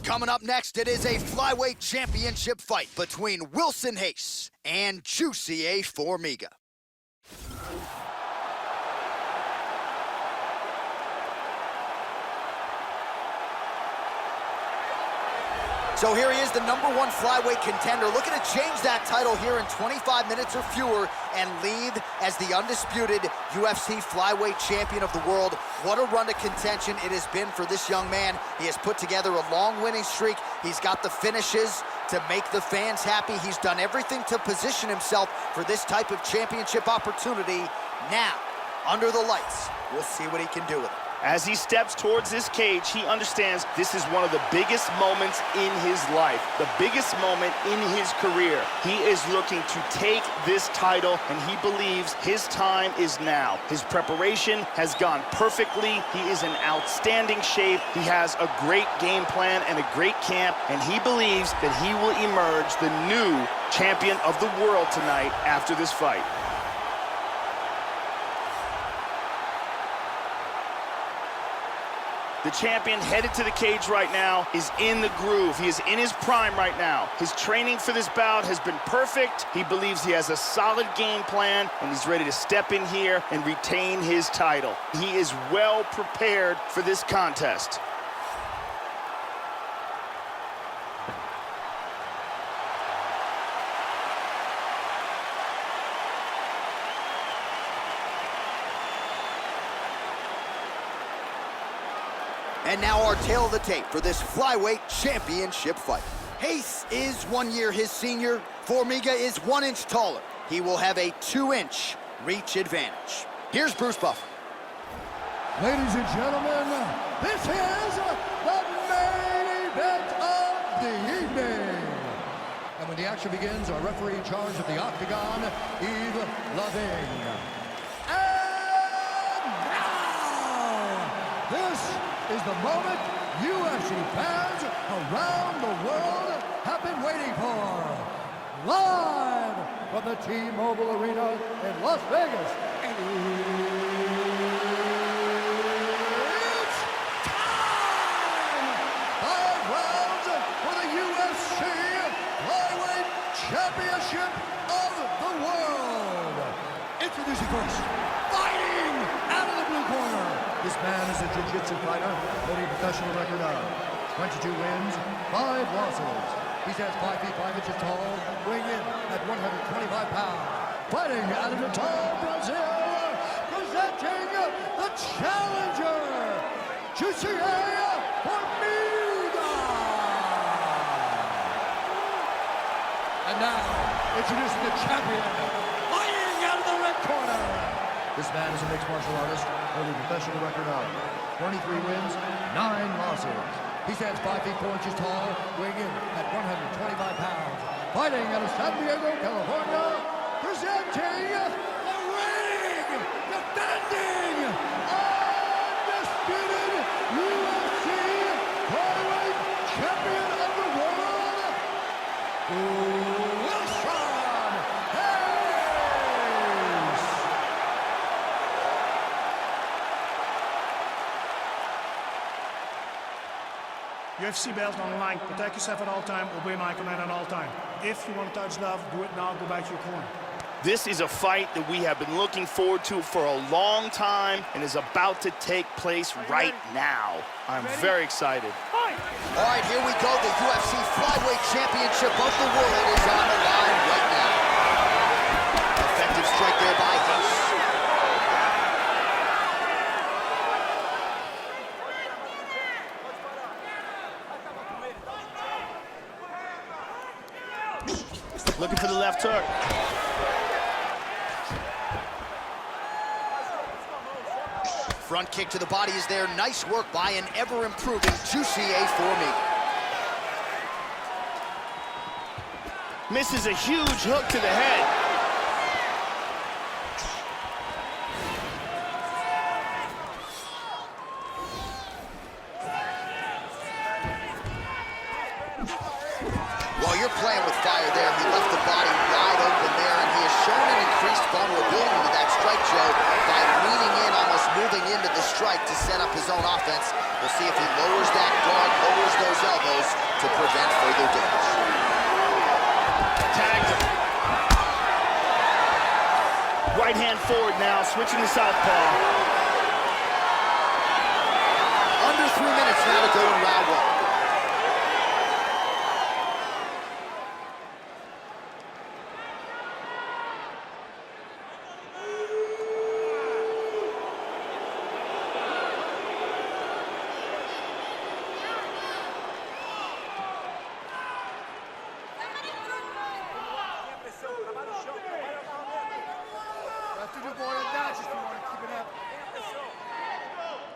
Coming up next, it is a flyweight championship fight between Reis and Jussier Formiga. So here he is, the #1 flyweight contender, looking to change that title here in 25 minutes or fewer and leave as the undisputed UFC flyweight champion of the world. What a run to contention it has been for this young man. He has put together a long winning streak. He's got the finishes to make the fans happy. He's done everything to position himself for this type of championship opportunity. Now, under the lights, we'll see what he can do with it. As he steps towards this cage, he understands this is one of the biggest moments in his life, the biggest moment in his career. He is looking to take this title, and he believes his time is now. His preparation has gone perfectly. He is in outstanding shape. He has a great game plan and a great camp, and he believes that he will emerge the new champion of the world tonight after this fight. The champion headed to the cage right now is in the groove. He is in his prime right now. His training for this bout has been perfect. He believes he has a solid game plan, and he's ready to step in here and retain his title. He is well prepared for this contest. And now our tale of the tape for this flyweight championship fight. Reis is 1 year his senior. Formiga is 1 inch taller. He will have a 2-inch reach advantage. Here's Bruce Buffer. Ladies and gentlemen, this is the main event of the evening. And when the action begins, our referee in charge of the octagon, Yves Lavigne. And now, this is the moment UFC fans around the world have been waiting for. Live from the T-Mobile Arena in Las Vegas. It's time! 5 rounds for the UFC Flyweight Championship of the world. Introducing first, fighting out of the blue corner. This man is a jiu-jitsu fighter, holding a professional record of 22 wins, 5 losses. He stands 5 feet 5 inches tall, weighing in at 125 pounds. Fighting out of Natal, Brazil, presenting the challenger, Jussier Formiga. And now, introducing the champion, fighting out of the red corner. This man is a mixed martial artist, holding a professional record of 23 wins, 9 losses. He stands 5 feet 4 inches tall, weighing in at 125 pounds. Fighting out of San Diego, California, presenting the reigning, defending, undisputed UFC flyweight champion of the world, UFC belts on the line. Protect yourself at all time. Obey my command at all time. If you want to touch love, do it now. Go back to your corner. This is a fight that we have been looking forward to for a long time and is about to take place right now. I'm very excited. All right, here we go. The UFC Flyweight Championship of the world is on the line right now. Effective strike there by Reis. Looking for the left hook. Front kick to the body is there. Nice work by an ever-improving Jussier Formiga. Misses a huge hook to the head. While you're playing with fire there, he left the body wide open there, and he has shown an increased vulnerability to that strike, Joe, by leaning in almost moving into the strike to set up his own offense. We'll see if he lowers that guard, lowers those elbows to prevent further damage. Tagged him. Right hand forward now, switching to southpaw. Under 3 minutes now to go in round one.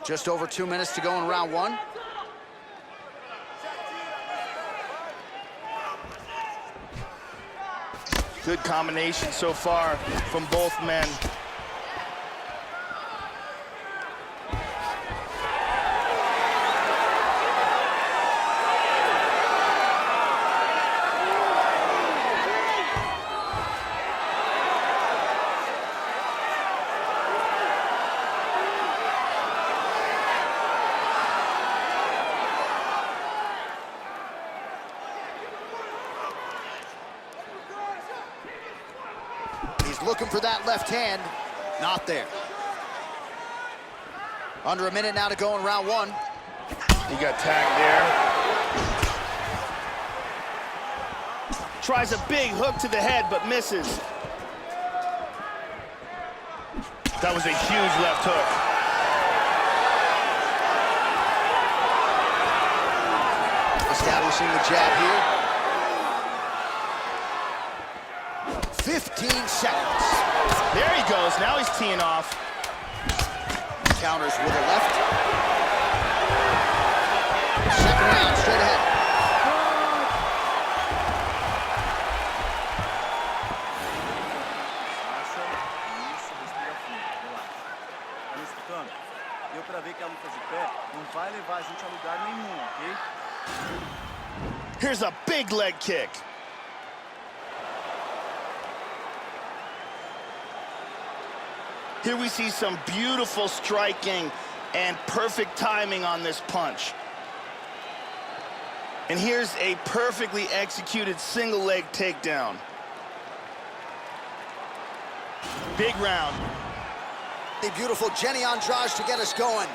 Just over 2 minutes to go in round one. Good combination so far from both men. Looking for that left hand, not there. Under a minute now to go in round one. He got tagged there. Tries a big hook to the head, but misses. That was a huge left hook. Establishing the jab here. 15 seconds. There he goes. Now he's teeing off. Counters with a left. Second round, straight ahead. Deu pra ver que a luta de pé não vai levar a gente a lugar nenhum, ok? Here's a big leg kick. Here we see some beautiful striking and perfect timing on this punch. And here's a perfectly executed single leg takedown. Big round. The beautiful Jenny Andrade to get us going.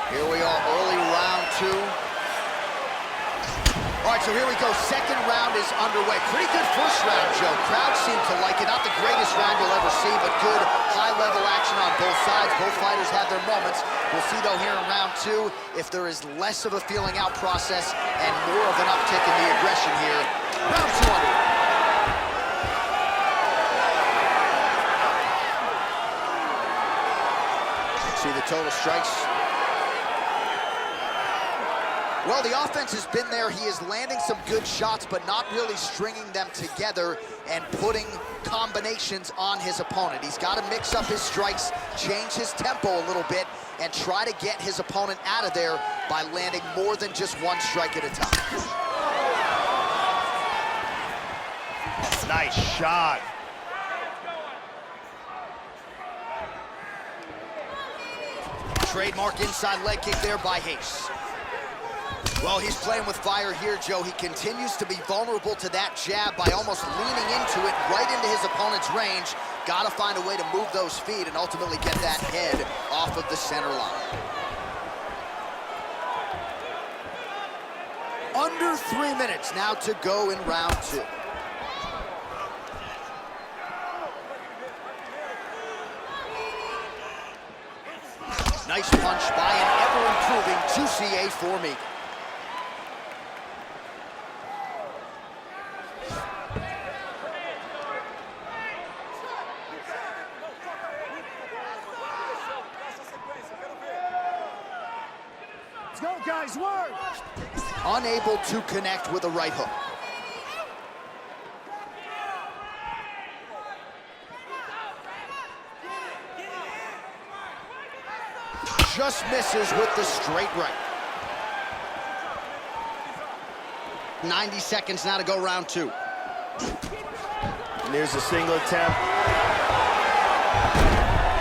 Here we are, early round two. All right, so here we go. Second round is underway. Pretty good first round, Joe. Crowd seemed to like it. Not the greatest round you'll ever see, but good high-level action on both sides. Both fighters had their moments. We'll see, though, here in round two, if there is less of a feeling-out process and more of an uptick in the aggression here. Round two underway. See the total strikes. Well, the offense has been there. He is landing some good shots, but not really stringing them together and putting combinations on his opponent. He's got to mix up his strikes, change his tempo a little bit, and try to get his opponent out of there by landing more than just one strike at a time. Nice shot. Trademark inside leg kick there by Reis. Well, he's playing with fire here, Joe. He continues to be vulnerable to that jab by almost leaning into it, right into his opponent's range. Got to find a way to move those feet and ultimately get that head off of the center line. Under 3 minutes now to go in round two. Nice punch by an ever-improving Jussier Formiga. Let's go, guys, work! Unable to connect with a right hook. Just misses with the straight right. 90 seconds now to go round 2. And there's a single attempt.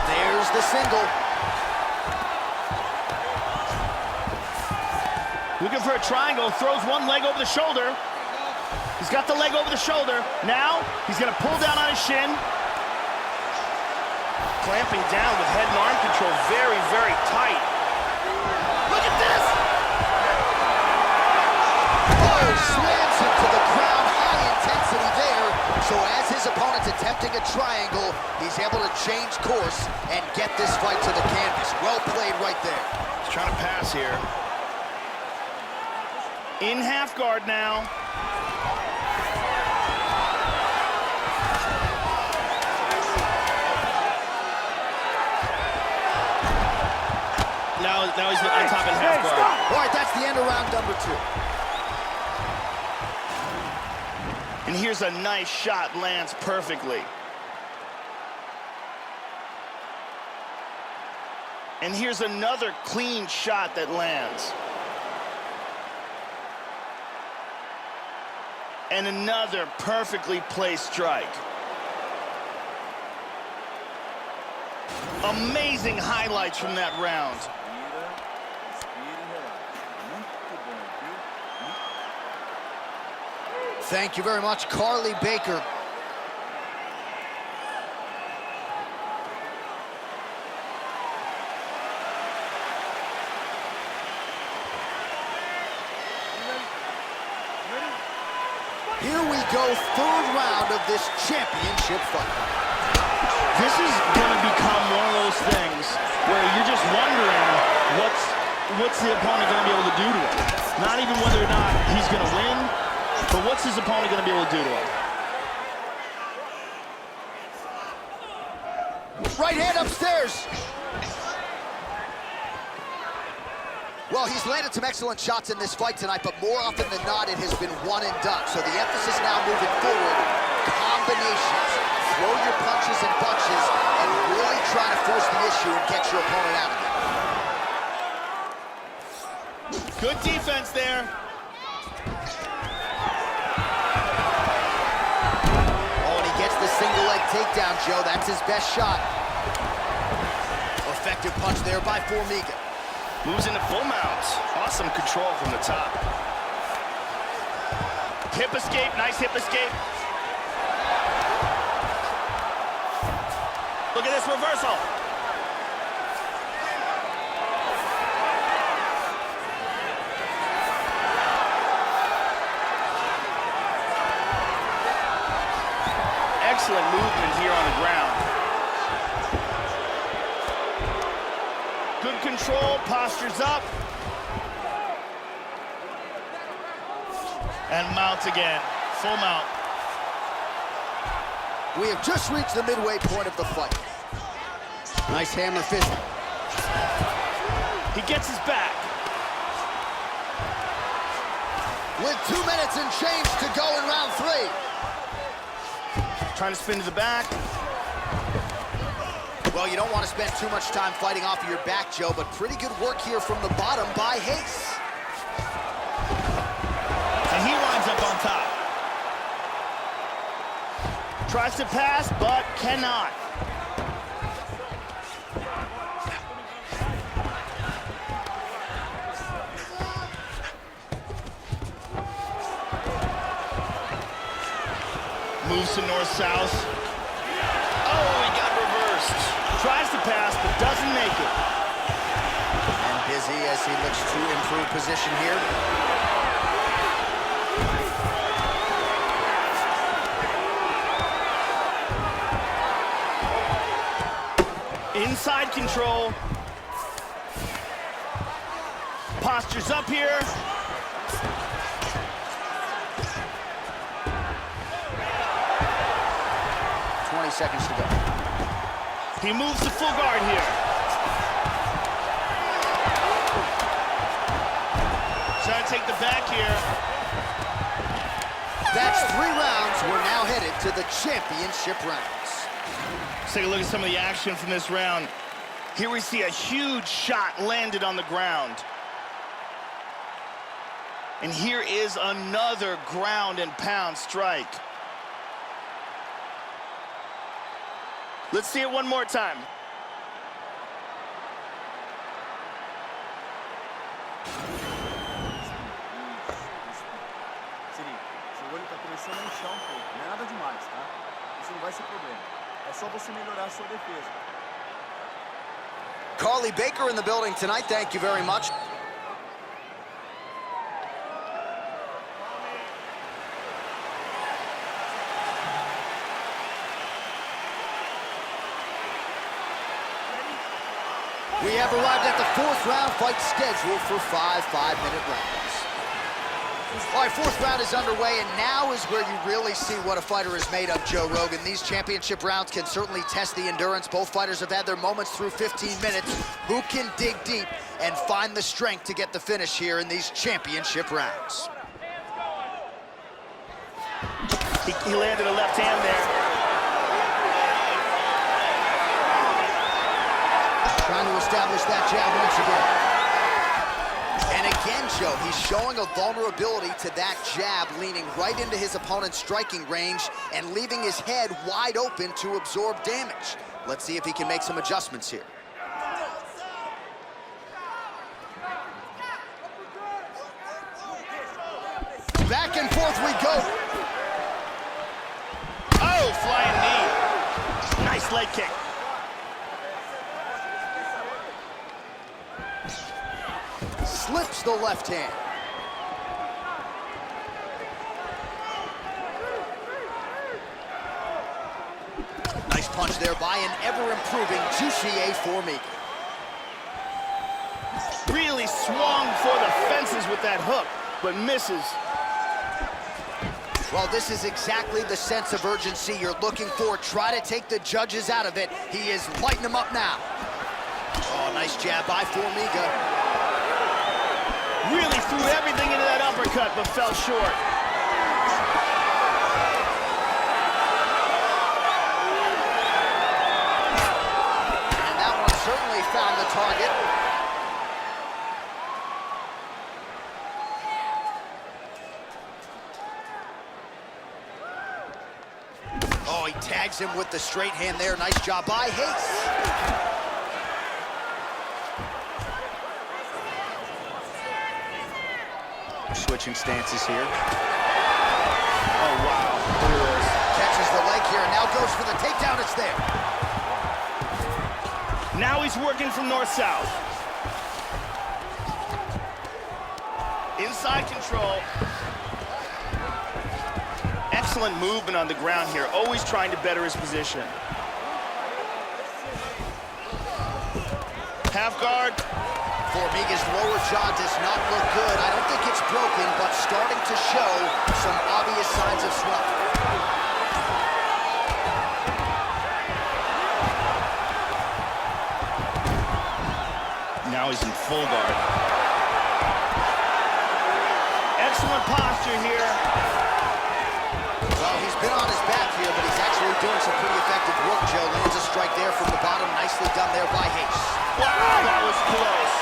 There's the single. Looking for a triangle, throws one leg over the shoulder. He's got the leg over the shoulder. Now, he's gonna pull down on his shin. Clamping down with head and arm control, very, very tight. Look at this! Oh, slams him to the ground, high intensity there. So as his opponent's attempting a triangle, he's able to change course and get this fight to the canvas. Well played right there. He's trying to pass here. In half guard now. Now he's on top in half guard. All right, that's the end of round number 2. And here's a nice shot, lands perfectly. And here's another clean shot that lands. And another perfectly placed strike. Amazing highlights from that round. Thank you very much, Carly Baker. Here we go, third round of this championship fight. This is going to become one of those things where you're just wondering what's the opponent going to be able to do to him. Not even whether or not he's going to win, but what's his opponent going to be able to do to him? Right hand upstairs. Well, he's landed some excellent shots in this fight tonight, but more often than not, it has been one and done. So the emphasis now moving forward, combinations. Throw your punches and bunches and really try to force the issue and get your opponent out of it. Good defense there. Oh, and he gets the single leg takedown, Joe. That's his best shot. Effective punch there by Formiga. Moves into full mounts. Awesome control from the top. Hip escape, nice hip escape. Look at this reversal. Excellent movement here on the ground. Good control, postures up. And mounts again, full mount. We have just reached the midway point of the fight. Nice hammer fist. He gets his back. With 2 minutes and change to go in round 3. Trying to spin to the back. Well, you don't want to spend too much time fighting off of your back, Joe, but pretty good work here from the bottom by Reis. And he winds up on top. Tries to pass, but cannot. Moves to north-south. Oh, he got reversed. Tries to pass, but doesn't make it. And busy as he looks to improve position here. Inside control. Postures up here. Seconds to go. He moves to full guard here. Trying to take the back here. That's 3 rounds. We're now headed to the championship rounds. Let's take a look at some of the action from this round. Here we see a huge shot landed on the ground. And here is another ground and pound strike. Let's see it one more time. Siri, seu olho tá começando a inchar um pouco. Não é nada demais, tá? Isso não vai ser problema. É só você melhorar a sua defesa. Carly Baker in the building tonight. Thank you very much. We have arrived at the fourth round fight scheduled for 5 5-minute rounds. All right, fourth round is underway, and now is where you really see what a fighter is made of, Joe Rogan. These championship rounds can certainly test the endurance. Both fighters have had their moments through 15 minutes. Who can dig deep and find the strength to get the finish here in these championship rounds? He landed a left hand there. Trying to establish that jab once again. And again, Joe, he's showing a vulnerability to that jab, leaning right into his opponent's striking range and leaving his head wide open to absorb damage. Let's see if he can make some adjustments here. Back and forth we go. Oh, flying knee. Nice leg kick. Slips the left hand. Nice punch there by an ever-improving Jussier Formiga. Really swung for the fences with that hook, but misses. Well, this is exactly the sense of urgency you're looking for. Try to take the judges out of it. He is lighting them up now. Oh, nice jab by Formiga. Really threw everything into that uppercut, but fell short. And that one certainly found the target. Oh, he tags him with the straight hand there. Nice job by Reis. Switching stances here. Oh, wow. Look at this. Catches the leg here and now goes for the takedown. It's there. Now he's working from north-south. Inside control. Excellent movement on the ground here, always trying to better his position. Half guard. Formiga's lower jaw does not look good. I don't think it's broken, but starting to show some obvious signs of swelling. Now he's in full guard. Excellent posture here. Well, he's been on his back here, but he's actually doing some pretty effective work, Joe. Lands a strike there from the bottom. Nicely done there by Reis. Wow, that was close.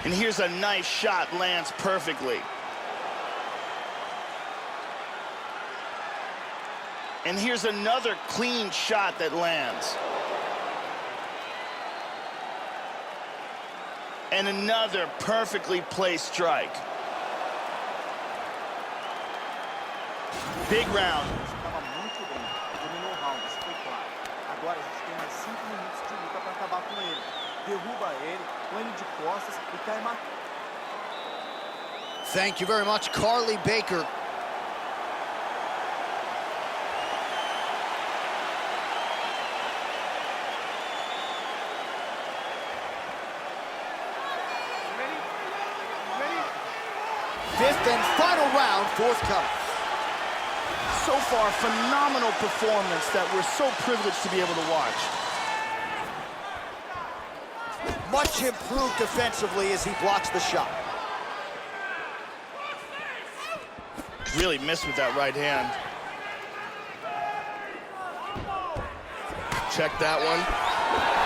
And here's a nice shot, lands perfectly. And here's another clean shot that lands. And another perfectly placed strike. Big round. Estava muito bem, dominou o round, isso foi claro. Agora a gente tem mais 5 minutos de luta para acabar com ele. Derruba ele, põe ele de costas e cai matando. Thank you very much, Carly Baker. Fifth and final round, forthcoming. So far, phenomenal performance that we're so privileged to be able to watch. Much improved defensively as he blocks the shot. Really missed with that right hand. Check that one.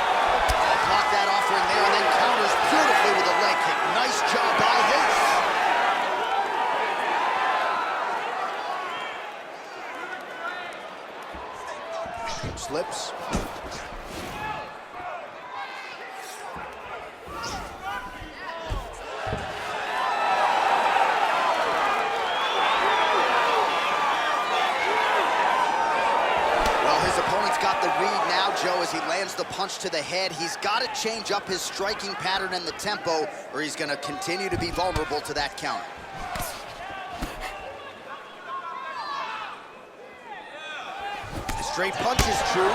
the punch to the head. He's got to change up his striking pattern and the tempo, or he's going to continue to be vulnerable to that counter. The straight punch is true.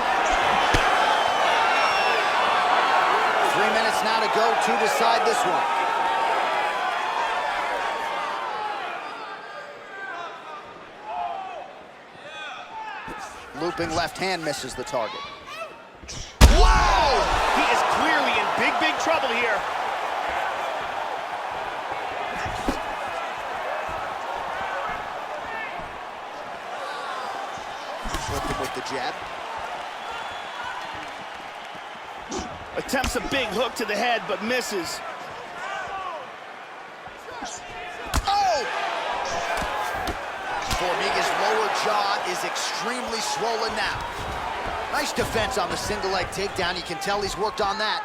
3 minutes now to go to decide this one. Looping left hand misses the target. Wow! He is clearly in big, big trouble here. Flipped him with the jab. Attempts a big hook to the head, but misses. Oh! Formiga's lower jaw is extremely swollen now. Nice defense on the single leg takedown. You can tell he's worked on that.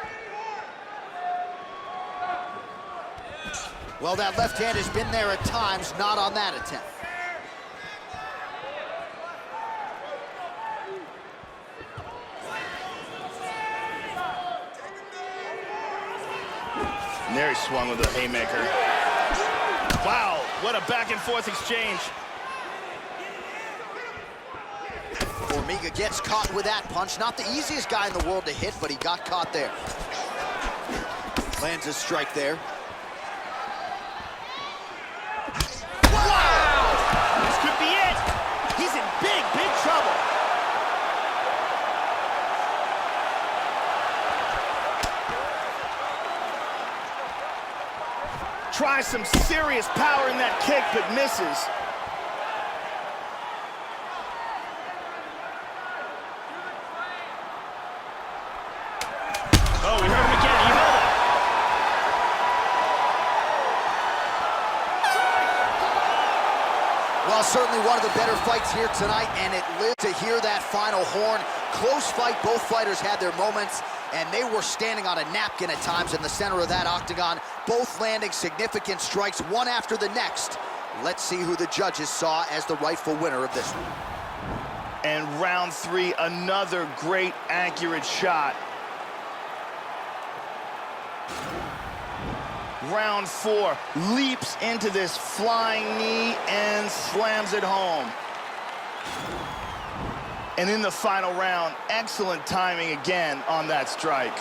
Well, that left hand has been there at times, not on that attempt. And there he swung with a haymaker. Wow, what a back and forth exchange. Formiga gets caught with that punch. Not the easiest guy in the world to hit, but he got caught there. Lands a strike there. Wow! This could be it. He's in big, big trouble. Tries some serious power in that kick, but misses. Oh, we heard him again. He heard it. Well, certainly one of the better fights here tonight, and it lived to hear that final horn. Close fight. Both fighters had their moments, and they were standing on a napkin at times in the center of that octagon, both landing significant strikes, one after the next. Let's see who the judges saw as the rightful winner of this one. And round three, another great, accurate shot. Round four, leaps into this flying knee and slams it home. And in the final round, excellent timing again on that strike.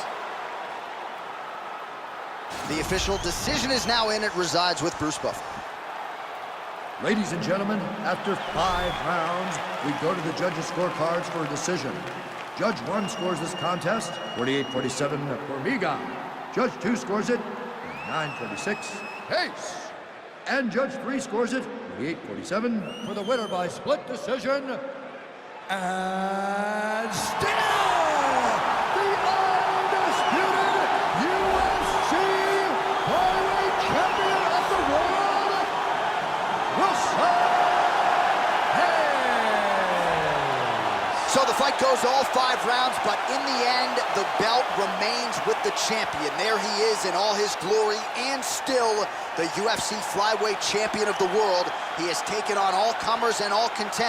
The official decision is now in. It resides with Bruce Buffer. Ladies and gentlemen, after 5 rounds, we go to the judges' scorecards for a decision. Judge 1 scores this contest 48-47 Formiga. Judge 2 scores it 9-46 Reis. And Judge 3 scores it 48-47 for the winner by split decision. And still, the undisputed UFC flyweight champion of the world, Jussier Formiga. So the fight goes all 5 rounds, but in the end, the belt remains with the champion. There he is in all his glory, and still the UFC flyweight champion of the world. He has taken on all comers and all contenders.